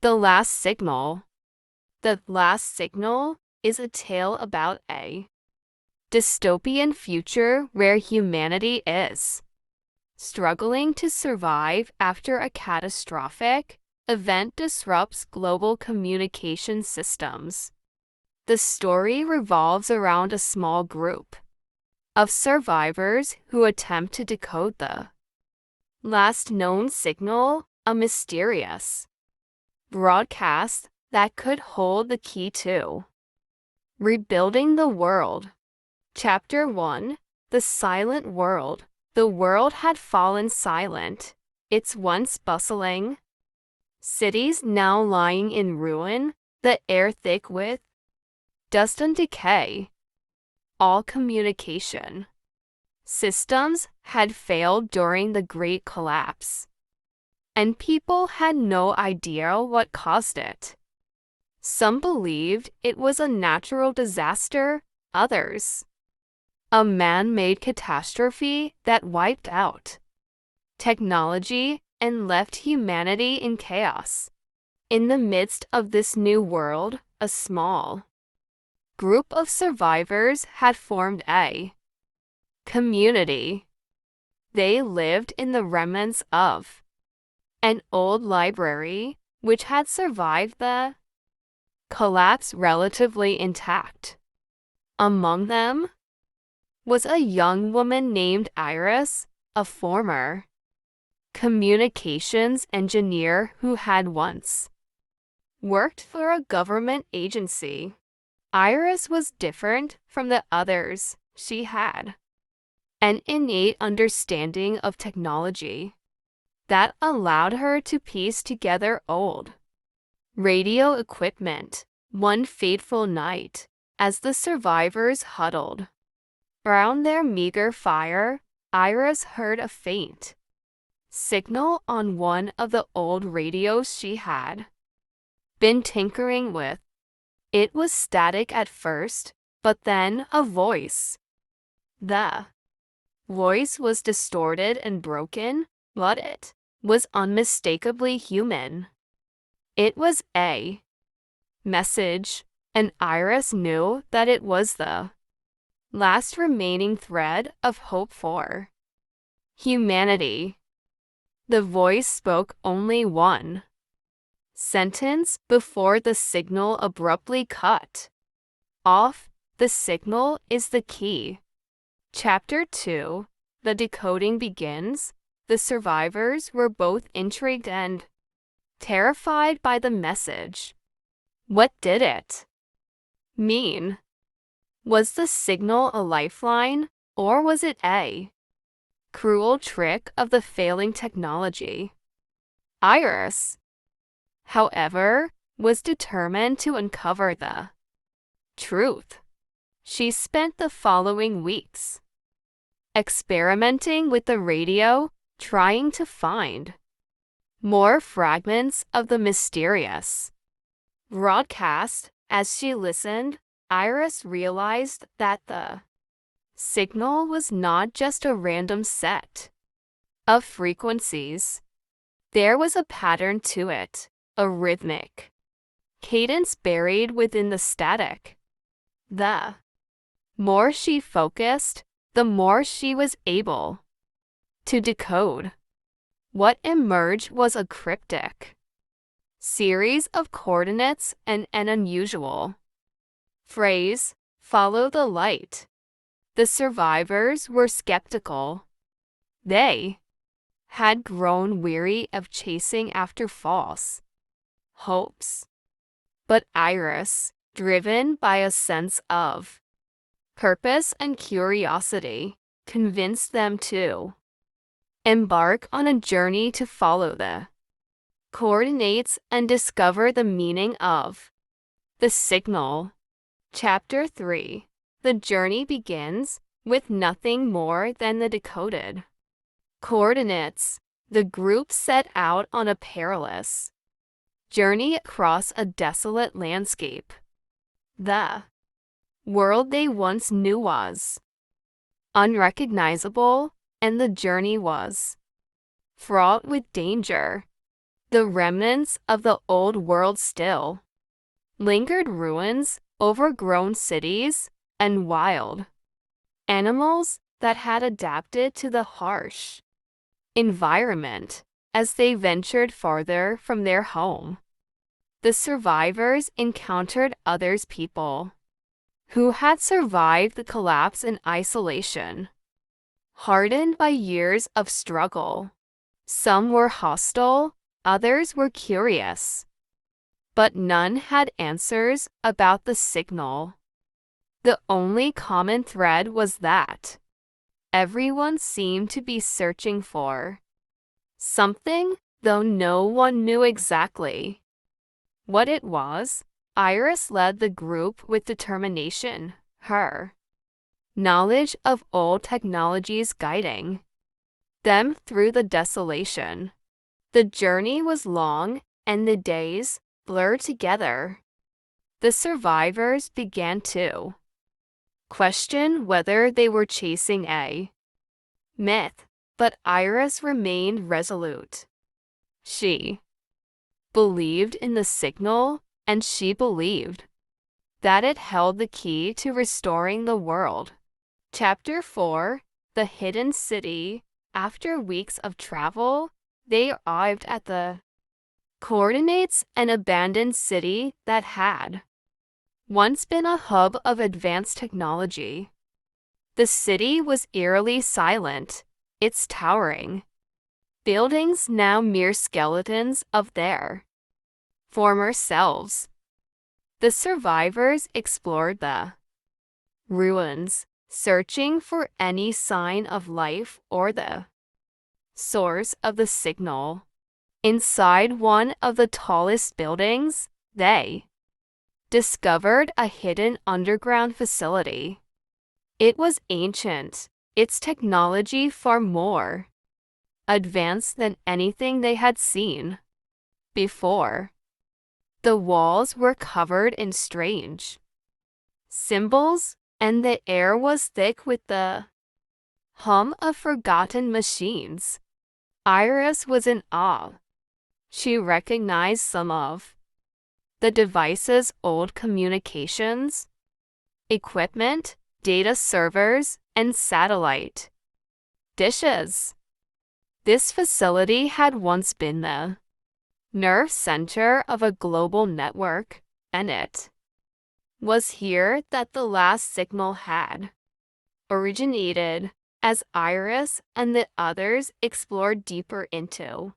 The Last Signal. The Last Signal is a tale about a dystopian future where humanity is struggling to survive after a catastrophic event disrupts global communication systems. The story revolves around a small group of survivors who attempt to decode the last known signal, a mysterious broadcast that could hold the key to rebuilding the world. Chapter 1: The Silent World. The world had fallen silent, its once bustling cities now lying in ruin, the air thick with dust and decay. All communication systems had failed during the Great Collapse, and people had no idea what caused it. Some believed it was a natural disaster, others a man-made catastrophe that wiped out technology and left humanity in chaos. In the midst of this new world, a small group of survivors had formed a community. They lived in the remnants of an old library, which had survived the collapse relatively intact. Among them was a young woman named Iris, a former communications engineer who had once worked for a government agency. Iris was different from the others. She had an innate understanding of technology that allowed her to piece together old radio equipment. One fateful night, as the survivors huddled around their meager fire, Iris heard a faint signal on one of the old radios she had been tinkering with. It was static at first, but then a voice. The voice was distorted and broken, but it was unmistakably human. It was a message, and Iris knew that it was the last remaining thread of hope for humanity. The voice spoke only one sentence before the signal abruptly cut off. The signal is the key. Chapter 2: The Decoding begins. The survivors were both intrigued and terrified by the message. What did it mean? Was the signal a lifeline, or was it a cruel trick of the failing technology? Iris, however, was determined to uncover the truth. She spent the following weeks experimenting with the radio, trying to find more fragments of the mysterious broadcast. As she listened, Iris realized that the signal was not just a random set of frequencies. There was a pattern to it, a rhythmic cadence buried within the static. The more she focused, the more she was able to decode. What emerged was a cryptic series of coordinates and an unusual phrase, "Follow the light." The survivors were skeptical. They had grown weary of chasing after false hopes. But Iris, driven by a sense of purpose and curiosity, convinced them to embark on a journey to follow the coordinates and discover the meaning of the signal. Chapter 3: The journey begins with nothing more than the decoded coordinates. The group set out on a perilous journey across a desolate landscape. The world they once knew was unrecognizable, and the journey was fraught with danger. The remnants of the old world still lingered, ruins, overgrown cities, and wild animals that had adapted to the harsh environment as they ventured farther from their home. The survivors encountered others people who had survived the collapse in isolation, hardened by years of struggle. Some were hostile, others were curious, but none had answers about the signal. The only common thread was that everyone seemed to be searching for something, though no one knew exactly what it was. Iris led the group with determination, her knowledge of old technologies guiding them through the desolation. The journey was long, and the days blurred together. The survivors began to question whether they were chasing a myth, but Iris remained resolute. She believed in the signal, and she believed that it held the key to restoring the world. Chapter 4: The Hidden City. After weeks of travel, they arrived at the coordinates, an abandoned city that had once been a hub of advanced technology. The city was eerily silent, its towering buildings now mere skeletons of their former selves. The survivors explored the ruins, searching for any sign of life or the source of the signal. Inside one of the tallest buildings, they discovered a hidden underground facility. It was ancient, its technology far more advanced than anything they had seen before. The walls were covered in strange symbols, and the air was thick with the hum of forgotten machines. Iris was in awe. She recognized some of the device's old communications equipment, data servers, and satellite dishes. This facility had once been the nerve center of a global network, and it was here that the last signal had originated. As Iris and the others explored deeper into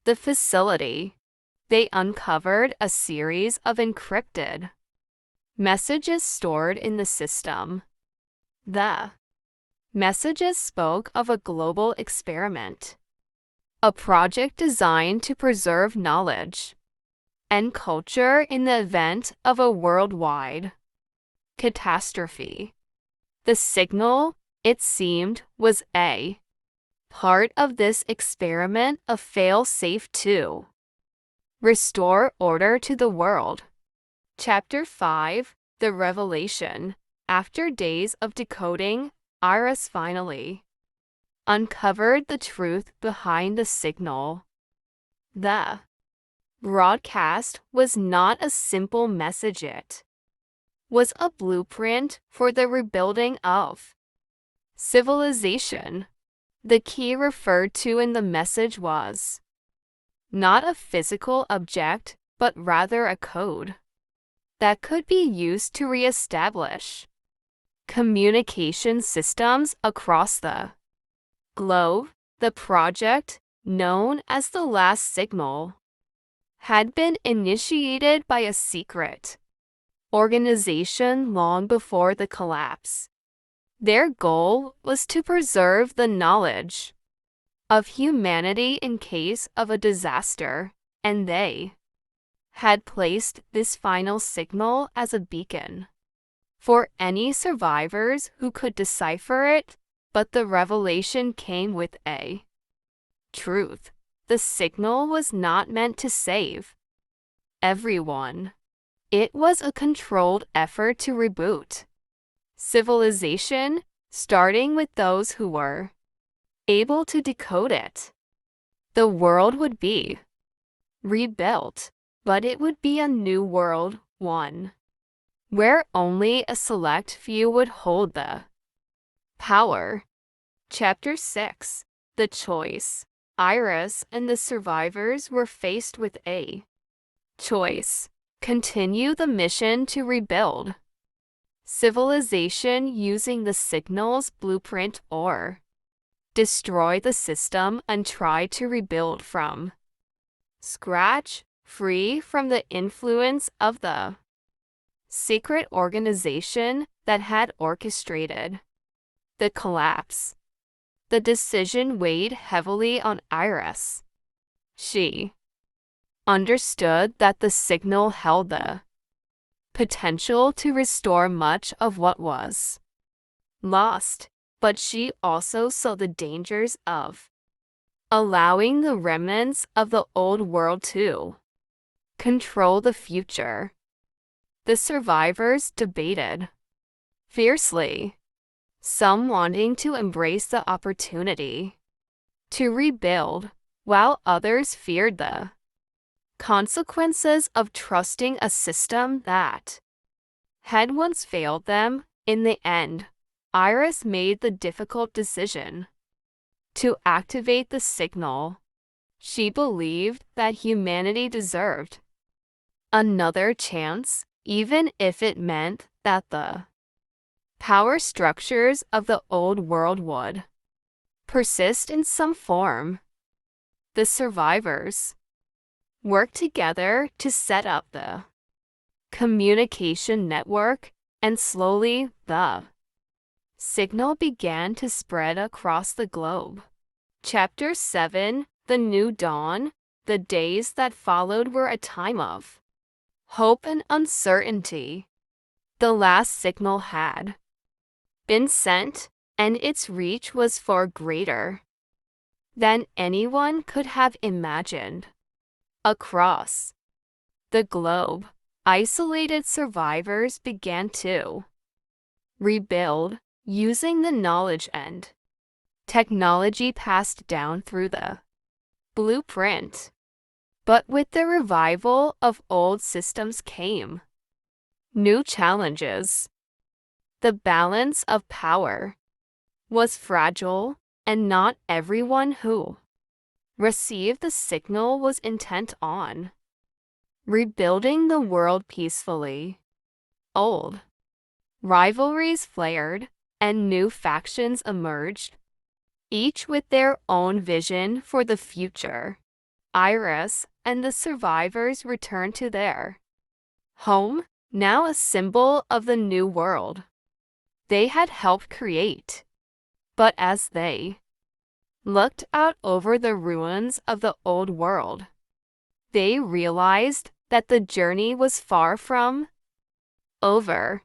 the facility, they uncovered a series of encrypted messages stored in the system. The messages spoke of a global experiment, a project designed to preserve knowledge and culture in the event of a worldwide catastrophe. The signal, it seemed, was a part of this experiment, a fail-safe to restore order to the world. Chapter 5: The Revelation. After days of decoding, Iris finally uncovered the truth behind the signal. The broadcast was not a simple message, it was a blueprint for the rebuilding of civilization. The key referred to in the message was not a physical object, but rather a code that could be used to re-establish communication systems across the globe. The project, known as the Last Signal, had been initiated by a secret organization long before the collapse. Their goal was to preserve the knowledge of humanity in case of a disaster, and they had placed this final signal as a beacon for any survivors who could decipher it. But the revelation came with a truth. The signal was not meant to save everyone. It was a controlled effort to reboot civilization, starting with those who were able to decode it. The world would be rebuilt, but it would be a new world, one where only a select few would hold the power. Chapter 6. The Choice. Iris and the survivors were faced with a choice. Continue the mission to rebuild civilization using the signal's blueprint, or destroy the system and try to rebuild from scratch, free from the influence of the secret organization that had orchestrated the collapse. The decision weighed heavily on Iris. She understood that the signal held the potential to restore much of what was lost, but she also saw the dangers of allowing the remnants of the old world to control the future. The survivors debated fiercely, some wanting to embrace the opportunity to rebuild, while others feared the consequences of trusting a system that had once failed them. In the end, Iris made the difficult decision to activate the signal. She believed that humanity deserved another chance, even if it meant that the power structures of the old world would persist in some form. The survivors worked together to set up the communication network, and slowly the signal began to spread across the globe. Chapter 7. The New Dawn. The days that followed were a time of hope and uncertainty. The last signal had been sent, and its reach was far greater than anyone could have imagined. Across the globe, isolated survivors began to rebuild using the knowledge and technology passed down through the blueprint. But with the revival of old systems came new challenges. The balance of power was fragile, and not everyone who received the signal was intent on rebuilding the world peacefully. Old rivalries flared, and new factions emerged, each with their own vision for the future. Iris and the survivors returned to their home, now a symbol of the new world they had helped create. But as they looked out over the ruins of the old world, they realized that the journey was far from over.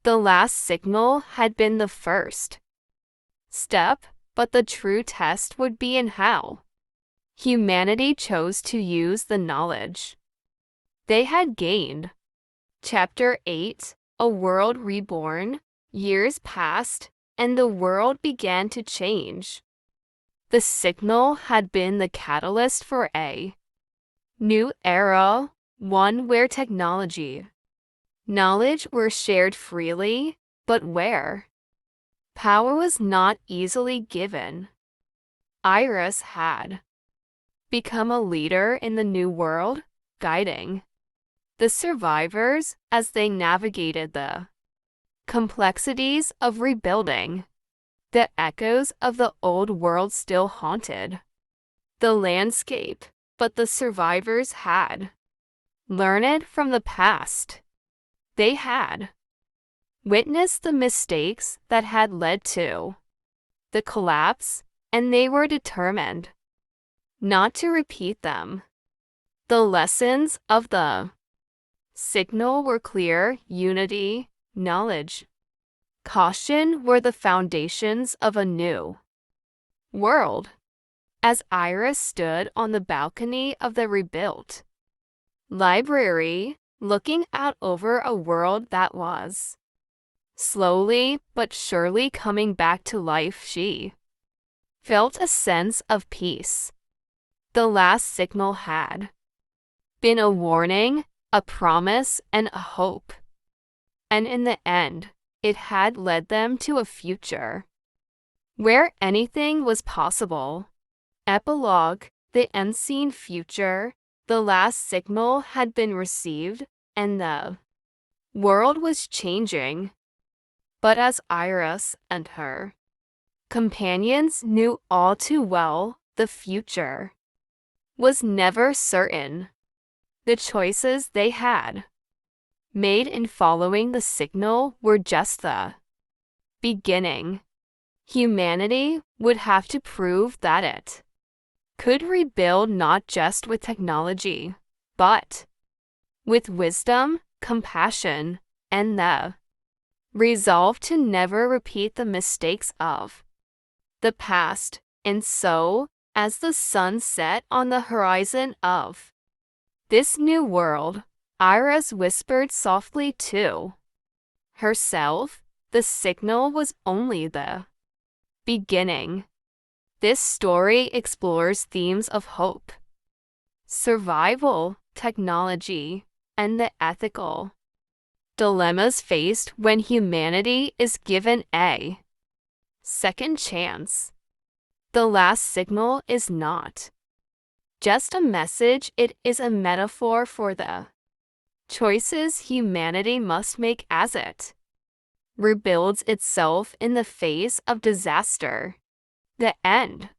The last signal had been the first step, but the true test would be in how humanity chose to use the knowledge they had gained. Chapter 8. A World Reborn. Years passed, and the world began to change. The signal had been the catalyst for a new era, one where technology, knowledge were shared freely, but where power was not easily given. Iris had become a leader in the new world, guiding the survivors as they navigated the complexities of rebuilding. The echoes of the old world still haunted the landscape, but the survivors had learned from the past. They had witnessed the mistakes that had led to the collapse, and they were determined not to repeat them. The lessons of the signal were clear: unity, knowledge, caution were the foundations of a new world. As Iris stood on the balcony of the rebuilt library, looking out over a world that was slowly but surely coming back to life, she felt a sense of peace. The last signal had been a warning, a promise, and a hope. And in the end, it had led them to a future where anything was possible. Epilogue: the unseen future, the last signal had been received, and the world was changing. But as Iris and her companions knew all too well, the future was never certain. The choices they had made in following the signal were just the beginning. Humanity would have to prove that it could rebuild not just with technology, but with wisdom, compassion, and the resolve to never repeat the mistakes of the past. And so, as the sun set on the horizon of this new world, Iris whispered softly to herself, the signal was only the beginning. This story explores themes of hope, survival, technology, and the ethical dilemmas faced when humanity is given a second chance. The last signal is not just a message, it is a metaphor for the choices humanity must make as it rebuilds itself in the face of disaster. The end.